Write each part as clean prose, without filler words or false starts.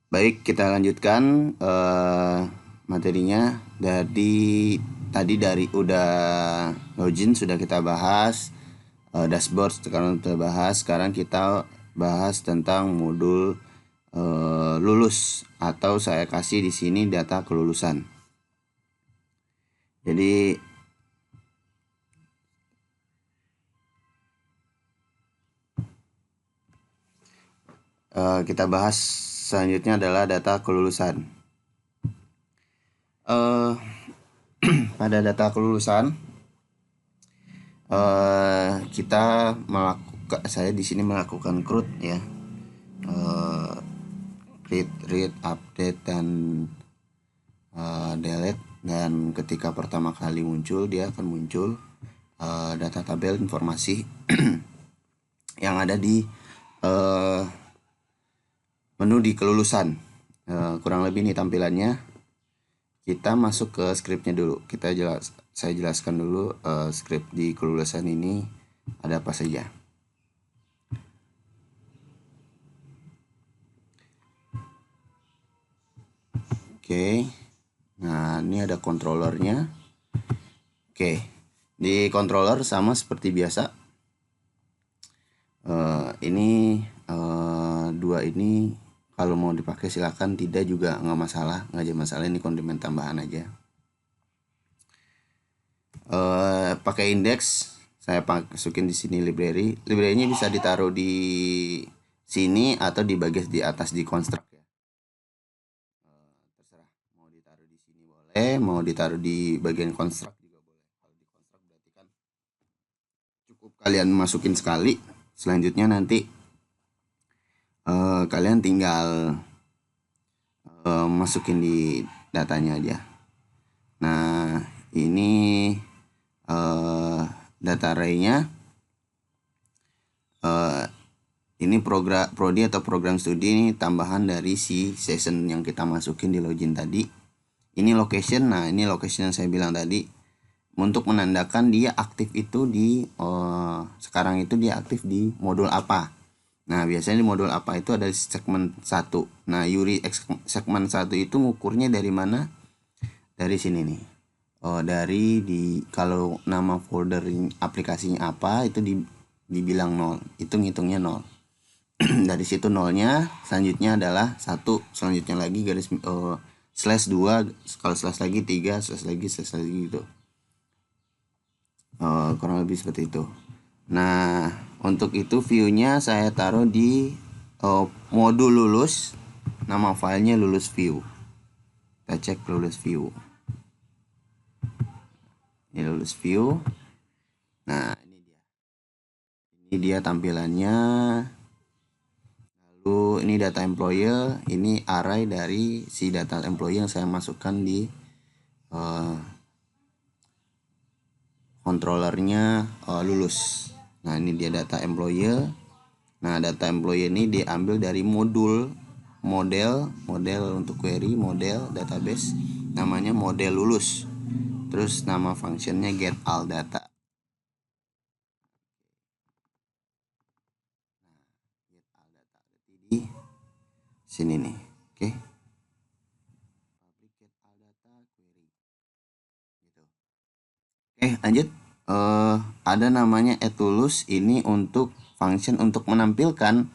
Baik, kita lanjutkan materinya. Tadi dari udah login sudah kita bahas, dashboard sekarang kita bahas. Sekarang kita bahas tentang modul lulus, atau saya kasih di sini data kelulusan. Jadi kita bahas selanjutnya adalah data kelulusan. Eh, Pada data kelulusan, saya di sini melakukan CRUD ya, eh, read, update, dan delete. Dan ketika pertama kali muncul, dia akan muncul data tabel informasi yang ada di uh, menu di kelulusan. Kurang lebih ini tampilannya. Kita masuk ke scriptnya dulu. Saya jelaskan dulu script di kelulusan ini ada apa saja. Oke. Nah, ini ada controllernya. Oke. Di controller sama seperti biasa. Ini dua ini kalau mau dipakai silakan, tidak juga nggak masalah, nggak ada masalah. Ini kondimen tambahan aja. Pakai indeks, saya masukin di sini library. Library-nya bisa ditaruh di sini atau di bagian di atas di construct ya. Terserah, mau ditaruh di sini boleh, mau ditaruh di bagian construct juga boleh. Kalau di construct berarti kan cukup kalian masukin sekali. Selanjutnya nanti kalian tinggal masukin di datanya aja. Nah, ini data array-nya. Ini prodi atau program studi ini tambahan dari si session yang kita masukin di login tadi. Ini location. Nah, ini location yang saya bilang tadi untuk menandakan dia aktif itu di sekarang itu dia aktif di modul apa. Nah, biasanya di modul apa itu ada segmen 1. Nah, URI segmen 1 itu ngukurnya dari mana? Dari sini nih. Kalau nama folder aplikasinya apa itu dibilang 0, itu ngitungnya 0. Dari situ nolnya, selanjutnya adalah 1, selanjutnya lagi slash 2, kalau slash lagi 3, slash lagi gitu. Kurang lebih seperti itu. Nah, untuk itu view-nya saya taruh di modul lulus. Nama filenya lulus view. Kita cek lulus view. Ini lulus view. Nah, ini dia tampilannya. Lalu ini data employer. Ini array dari si data employer yang saya masukkan di controllernya lulus. Nah, ini dia data employer. Nah, data employee ini diambil dari model untuk query, model database, namanya model lulus. Terus nama functionnya get all data. Get all data di sini nih. Oke. Get all data query. Gitu. Oke, lanjut. Ada namanya lulus, ini untuk function untuk menampilkan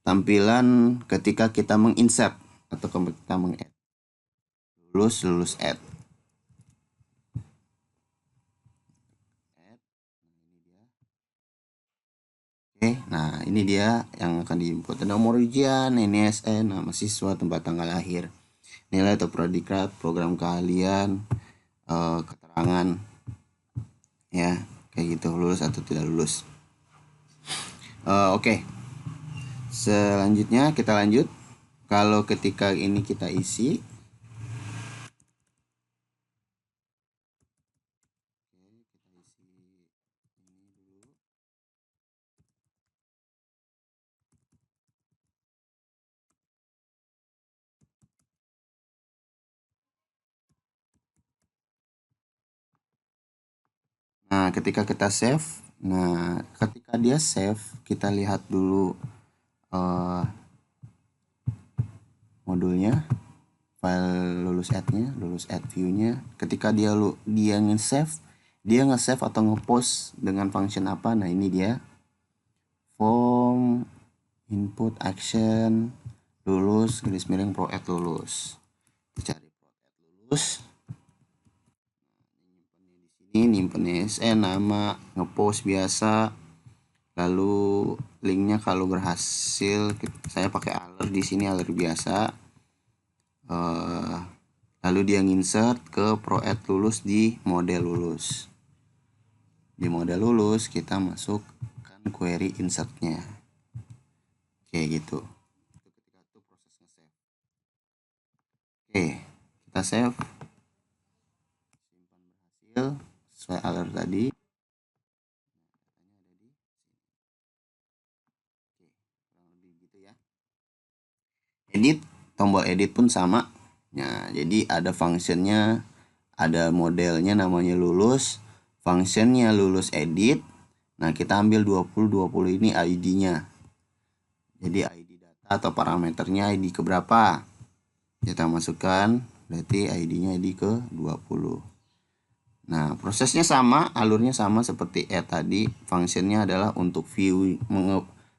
tampilan ketika kita menginsert atau kita mengadd. Lulus add. Oke, nah ini dia yang akan diinput. Ada nomor ujian, NISN, nama siswa, tempat tanggal lahir, nilai atau predikat, program keahlian, keterangan, ya kayak gitu, lulus atau tidak lulus. Oke. Selanjutnya kita lanjut. Kalau ketika ini kita isi, nah ketika kita save, nah ketika dia save kita lihat dulu modulnya, file lulus add view-nya. Ketika dia nge-save, atau nge-post dengan function apa. Nah, ini dia form input action lulus _pro_add lulus. Cari pro_add lulus. Ini nyimpennya nama, nge-post biasa. Lalu linknya kalau berhasil, saya pakai alert di sini, alert biasa. Lalu dia insert ke pro_add lulus di model lulus. Di model lulus kita masukkan query insertnya. Oke, gitu. Ketika itu proses nge-save. Oke, kita save. Simpan berhasil sesuai alert tadi. Edit, tombol edit pun sama. Nah, jadi ada functionnya, ada modelnya namanya lulus, functionnya lulus edit. Nah, kita ambil 20 ini ID-nya. Jadi ID data atau parameternya ID keberapa, kita masukkan, berarti ID-nya ID ke 20. Nah, prosesnya sama, alurnya sama seperti add tadi. Functionnya adalah untuk view,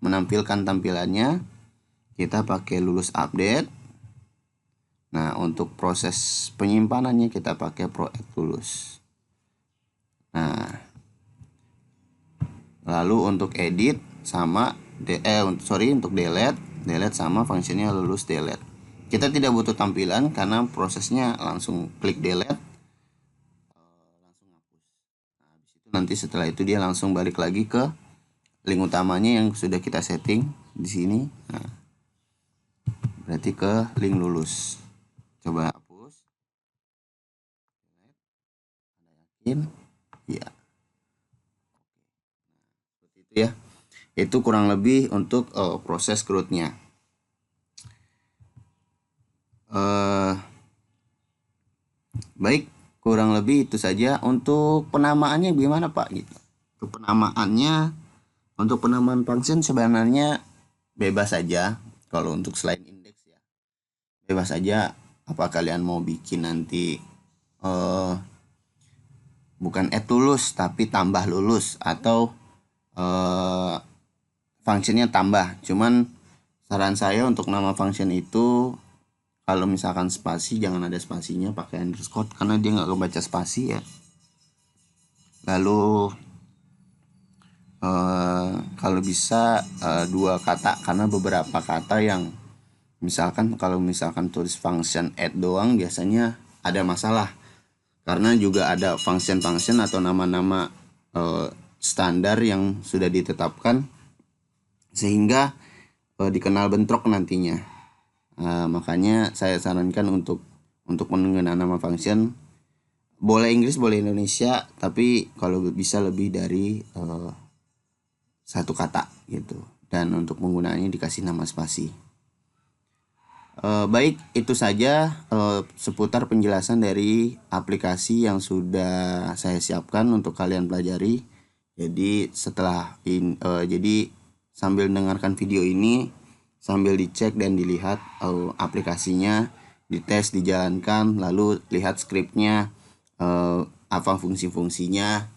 menampilkan tampilannya, kita pakai lulus update. Nah, untuk proses penyimpanannya kita pakai pro_add lulus. Nah, lalu untuk edit sama untuk delete sama functionnya lulus delete. Kita tidak butuh tampilan karena prosesnya langsung klik delete, langsung hapus. Nah, habis itu nanti setelah itu dia langsung balik lagi ke link utamanya yang sudah kita setting di sini. Nah, berarti ke link lulus. Coba hapus. Anda yakin? Ya. Seperti itu ya. Itu kurang lebih untuk proses CRUD-nya. Baik, kurang lebih itu saja. Untuk penamaannya gimana Pak? Gitu. Untuk penamaan function sebenarnya bebas saja. Kalau untuk selain indeks ya, bebas saja. Apa kalian mau bikin nanti bukan add lulus tapi tambah lulus, atau functionnya tambah. Cuman saran saya untuk nama function itu, kalau misalkan spasi jangan ada spasinya, pakai underscore karena dia nggak kebaca spasi ya. Lalu kalau bisa 2 kata, karena beberapa kata yang kalau misalkan tulis function add doang biasanya ada masalah, karena juga ada function atau nama-nama standar yang sudah ditetapkan sehingga dikenal bentrok nantinya. Makanya saya sarankan untuk penggunaan nama function boleh Inggris boleh Indonesia, tapi kalau bisa lebih dari 1 kata gitu, dan untuk penggunaannya dikasih nama spasi. Baik, itu saja seputar penjelasan dari aplikasi yang sudah saya siapkan untuk kalian pelajari. Jadi jadi sambil mendengarkan video ini, sambil dicek dan dilihat aplikasinya, dites, dijalankan, lalu lihat skripnya, apa fungsi-fungsinya.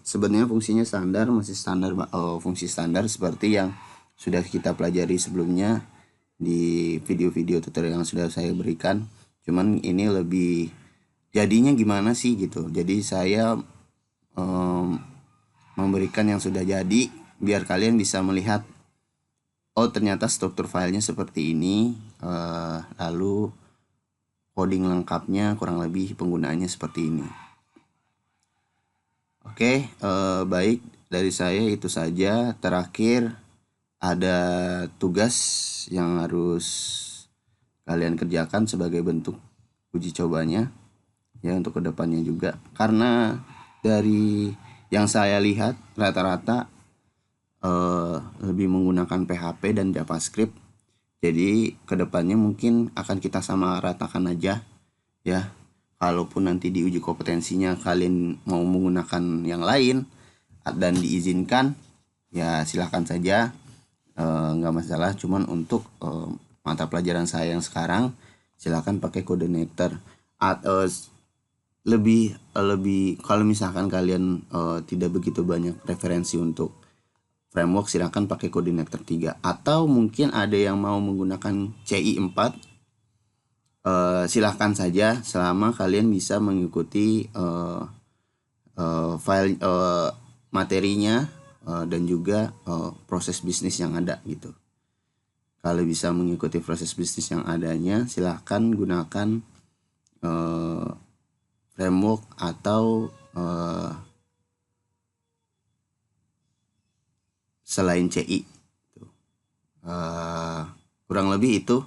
Sebenarnya fungsinya masih standar, fungsi standar seperti yang sudah kita pelajari sebelumnya di video-video tutorial yang sudah saya berikan. Cuman ini lebih jadinya gimana sih gitu. Jadi saya memberikan yang sudah jadi biar kalian bisa melihat, oh ternyata struktur filenya seperti ini, lalu coding lengkapnya kurang lebih penggunaannya seperti ini. Oke, baik, dari saya itu saja. Terakhir ada tugas yang harus kalian kerjakan sebagai bentuk uji cobanya ya, untuk kedepannya juga, karena dari yang saya lihat rata-rata lebih menggunakan PHP dan JavaScript. Jadi kedepannya mungkin akan kita sama ratakan aja ya. Kalaupun nanti di uji kompetensinya kalian mau menggunakan yang lain dan diizinkan, ya silahkan saja, nggak masalah. Cuman untuk mata pelajaran saya yang sekarang, silakan pakai connector. Lebih kalau misalkan kalian tidak begitu banyak referensi untuk framework, silakan pakai connector 3, atau mungkin ada yang mau menggunakan CI 4, silahkan saja selama kalian bisa mengikuti file materinya dan juga proses bisnis yang ada gitu. Kalau bisa mengikuti proses bisnis yang adanya, silahkan gunakan framework atau selain CI. Kurang lebih itu.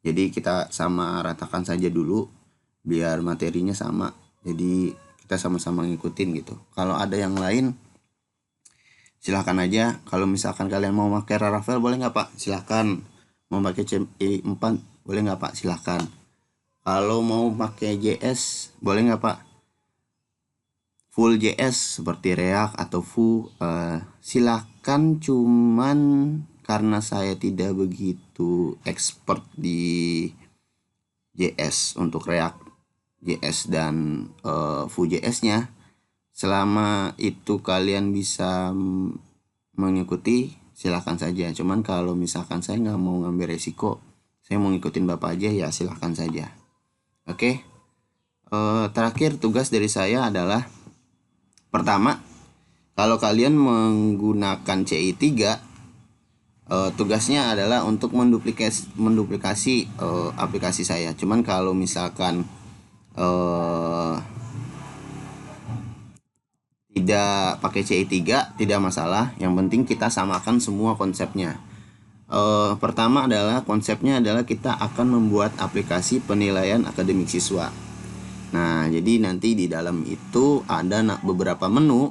Jadi kita sama ratakan saja dulu biar materinya sama. Jadi kita sama-sama ngikutin gitu. Kalau ada yang lain silahkan aja. Kalau misalkan kalian mau pakai Laravel boleh nggak Pak? Silahkan. Mau pakai CI 4 boleh nggak Pak? Silahkan. Kalau mau pakai JS boleh nggak Pak? Full JS seperti React atau Vue, silahkan. Cuman karena saya tidak begitu expert di JS untuk React JS dan Vue JS-nya, selama itu kalian bisa mengikuti silahkan saja. Cuman kalau misalkan saya nggak mau ngambil resiko, saya mau ngikutin Bapak aja, ya silahkan saja. Oke. Terakhir tugas dari saya adalah, pertama, kalau kalian menggunakan CI 3, tugasnya adalah untuk menduplikasi aplikasi saya. Cuman kalau misalkan tidak pakai CI 3 tidak masalah, yang penting kita samakan semua konsepnya. Pertama adalah konsepnya adalah kita akan membuat aplikasi penilaian akademik siswa. Nah, jadi nanti di dalam itu ada beberapa menu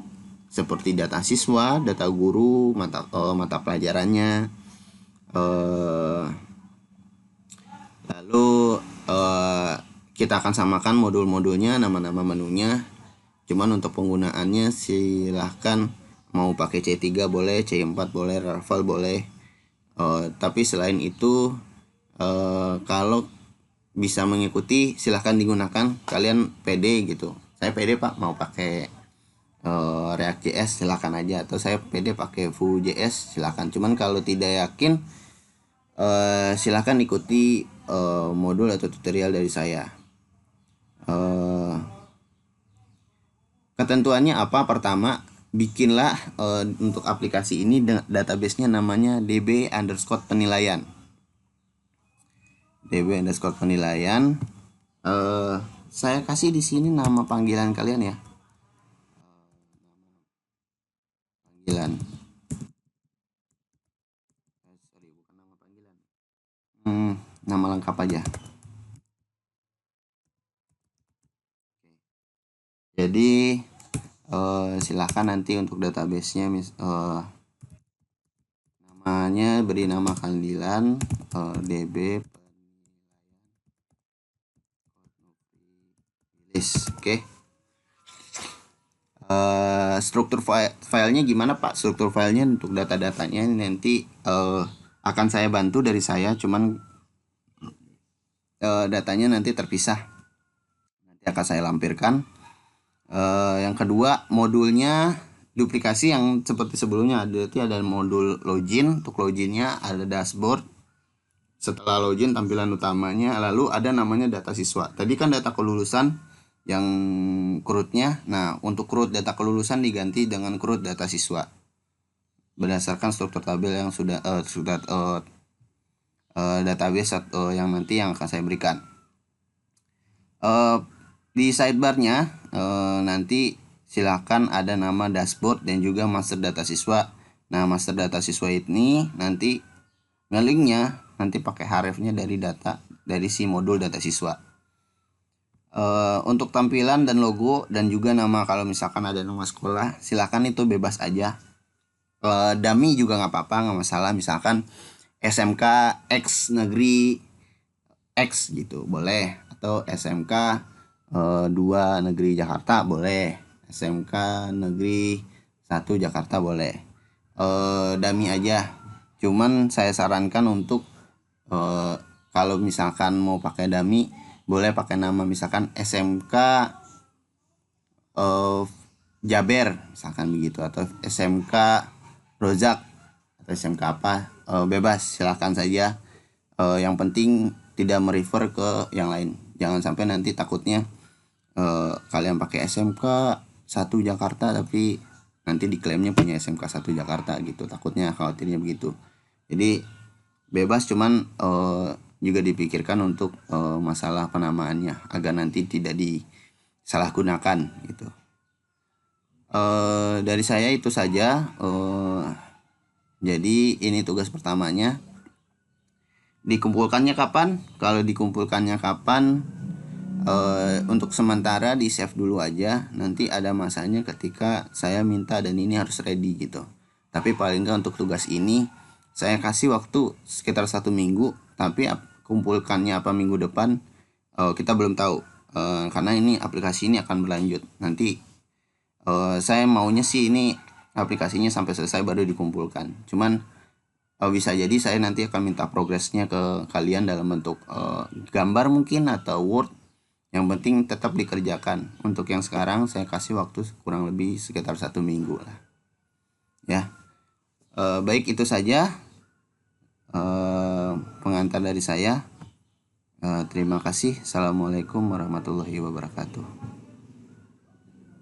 seperti data siswa, data guru, mata pelajarannya, lalu kita akan samakan modul-modulnya, nama-nama menunya. Cuman untuk penggunaannya silahkan mau pakai C3 boleh, C4 boleh, Laravel boleh. Tapi selain itu kalau bisa mengikuti silahkan digunakan. Kalian pede gitu, saya pede Pak mau pakai React JS silahkan aja, atau saya pede pakai Vue JS silahkan. Cuman kalau tidak yakin silahkan ikuti modul atau tutorial dari saya. Ketentuannya apa? Pertama, bikinlah untuk aplikasi ini database-nya namanya db_penilaian. db_penilaian. Saya kasih di sini nama panggilan kalian ya. Panggilan. Bukan nama panggilan. Nama lengkap aja. Jadi silahkan nanti untuk database-nya namanya beri nama panggilan db list. Oke. Struktur filenya gimana Pak? Struktur filenya untuk data-datanya nanti akan saya bantu dari saya, cuman datanya nanti terpisah, nanti akan saya lampirkan. Yang kedua, modulnya duplikasi yang seperti sebelumnya. Berarti ada modul login. Untuk loginnya ada dashboard. Setelah login tampilan utamanya, lalu ada namanya data siswa. Tadi kan data kelulusan yang CRUD-nya. Nah, untuk CRUD data kelulusan diganti dengan CRUD data siswa berdasarkan struktur tabel yang sudah database yang nanti yang akan saya berikan. Di sidebarnya nanti silakan ada nama dashboard dan juga master data siswa. Nah, master data siswa ini nanti nge-linknya nanti pakai href-nya dari si modul data siswa. Untuk tampilan dan logo dan juga nama, kalau misalkan ada nama sekolah silakan itu bebas aja. Dummy juga nggak apa-apa, nggak masalah. Misalkan SMK X negeri X gitu boleh, atau SMK 2 negeri Jakarta boleh, SMK negeri 1 Jakarta boleh. Dummy aja. Cuman saya sarankan untuk Kalau misalkan mau pakai dummy, boleh pakai nama misalkan SMK Jaber misalkan begitu, atau SMK Rozak atau SMK apa, bebas silahkan saja. Yang penting tidak merefer ke yang lain. Jangan sampai nanti takutnya kalian pakai SMK 1 Jakarta tapi nanti diklaimnya punya SMK 1 Jakarta gitu, takutnya khawatirnya begitu. Jadi bebas, cuman juga dipikirkan untuk masalah penamaannya agar nanti tidak disalahgunakan gitu. Dari saya itu saja. Jadi ini tugas pertamanya. Dikumpulkannya kapan? Kalau dikumpulkannya kapan, untuk sementara di save dulu aja. Nanti ada masanya ketika saya minta dan ini harus ready gitu. Tapi paling nggak untuk tugas ini saya kasih waktu sekitar 1 minggu. Tapi kumpulkannya apa minggu depan kita belum tahu, karena ini aplikasi ini akan berlanjut. Nanti saya maunya sih ini aplikasinya sampai selesai baru dikumpulkan. Cuman bisa jadi saya nanti akan minta progresnya ke kalian dalam bentuk gambar mungkin atau Word. Yang penting tetap dikerjakan. Untuk yang sekarang saya kasih waktu kurang lebih sekitar 1 minggu lah. Ya, baik itu saja pengantar dari saya. Terima kasih. Assalamualaikum warahmatullahi wabarakatuh.